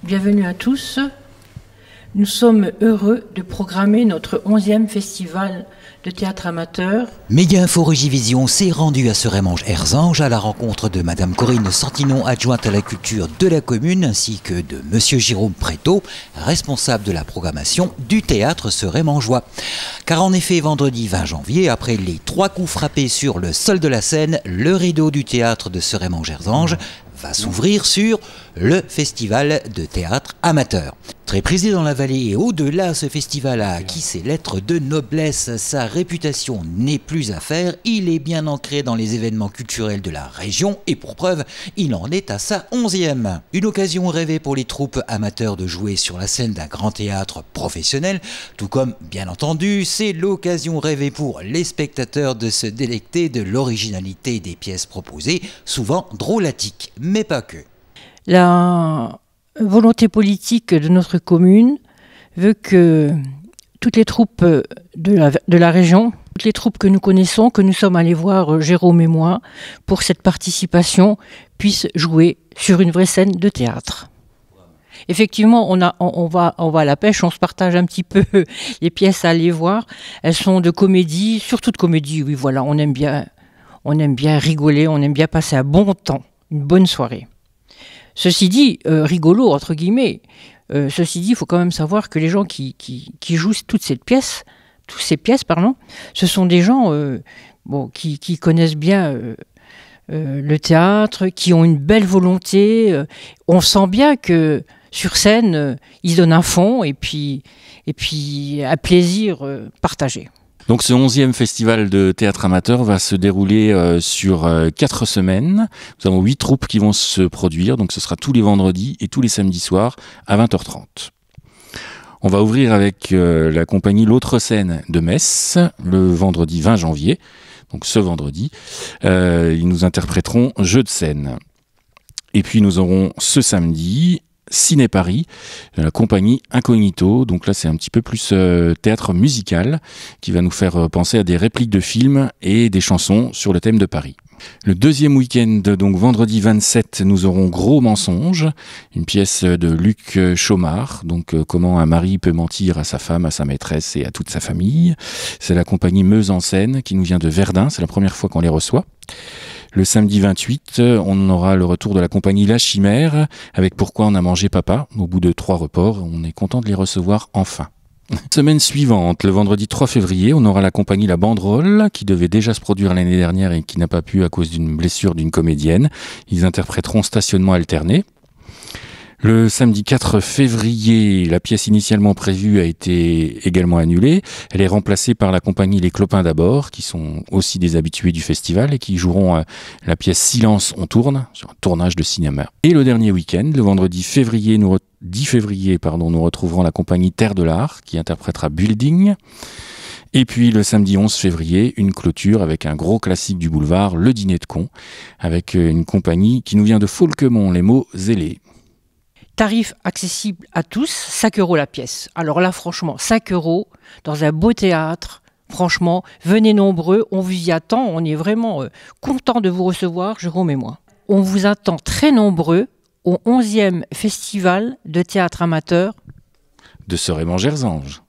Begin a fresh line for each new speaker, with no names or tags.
Bienvenue à tous. Nous sommes heureux de programmer notre 11e festival de théâtre amateur.
Média Info Régivision s'est rendu à Serémange-Erzange à la rencontre de Madame Corinne Santinon, adjointe à la culture de la commune, ainsi que de Monsieur Jérôme Prétot, responsable de la programmation du théâtre serémangeois. Car en effet, vendredi 20 janvier, après les 3 coups frappés sur le sol de la scène, le rideau du théâtre de Serémange-Erzange va s'ouvrir sur le festival de théâtre amateur. Très prisé dans la vallée et au-delà, ce festival a acquis ses lettres de noblesse. Sa réputation n'est plus à faire. Il est bien ancré dans les événements culturels de la région et pour preuve, il en est à sa 11e. Une occasion rêvée pour les troupes amateurs de jouer sur la scène d'un grand théâtre professionnel, tout comme, bien entendu, c'est l'occasion rêvée pour les spectateurs de se délecter de l'originalité des pièces proposées, souvent drôlatiques, mais pas que.
La volonté politique de notre commune veut que toutes les troupes de la région, toutes les troupes que nous connaissons, que nous sommes allés voir, Jérôme et moi, pour cette participation, puissent jouer sur une vraie scène de théâtre. Effectivement, on va à la pêche, on se partage un petit peu les pièces à aller voir. Elles sont de comédie, surtout de comédie, oui, voilà, on aime bien rigoler, on aime bien passer un bon temps, une bonne soirée. Ceci dit, rigolo, entre guillemets, ceci dit, il faut quand même savoir que les gens qui jouent toutes ces pièces, ce sont des gens qui connaissent bien le théâtre, qui ont une belle volonté. On sent bien que sur scène, ils donnent un fond et puis un plaisir partagé.
Donc ce 11e festival de théâtre amateur va se dérouler sur 4 semaines. Nous avons 8 troupes qui vont se produire, donc ce sera tous les vendredis et tous les samedis soirs à 20h30. On va ouvrir avec la compagnie L'Autre Scène de Metz le vendredi 20 janvier. Donc ce vendredi, ils nous interpréteront Jeux de scène. Et puis nous aurons ce samedi Ciné Paris, de la compagnie Incognito. Donc là c'est un petit peu plus théâtre musical qui va nous faire penser à des répliques de films et des chansons sur le thème de Paris. Le deuxième week-end, donc vendredi 27, nous aurons Gros Mensonge, une pièce de Luc Chaumard, donc comment un mari peut mentir à sa femme, à sa maîtresse et à toute sa famille. C'est la compagnie Meuse en Scène qui nous vient de Verdun, c'est la première fois qu'on les reçoit. Le samedi 28, on aura le retour de la compagnie La Chimère avec Pourquoi on a mangé papa. Au bout de 3 reports, on est content de les recevoir enfin. Semaine suivante, le vendredi 3 février, on aura la compagnie La Banderole qui devait déjà se produire l'année dernière et qui n'a pas pu à cause d'une blessure d'une comédienne. Ils interpréteront Stationnement alterné. Le samedi 4 février, la pièce initialement prévue a été également annulée. Elle est remplacée par la compagnie Les Clopins d'abord, qui sont aussi des habitués du festival et qui joueront la pièce Silence, on tourne, sur un tournage de cinéma. Et le dernier week-end, le vendredi 10 février, nous retrouverons la compagnie Terre de l'Art, qui interprétera Building. Et puis le samedi 11 février, une clôture avec un gros classique du boulevard, Le Dîner de Cons, avec une compagnie qui nous vient de Faulquemont, les mots zélés.
Tarif accessible à tous, 5 € la pièce. Alors là, franchement, 5 € dans un beau théâtre. Franchement, venez nombreux, on vous y attend. On est vraiment content de vous recevoir, Jérôme et moi. On vous attend très nombreux au 11e festival de théâtre amateur
de Serémange-Erzange.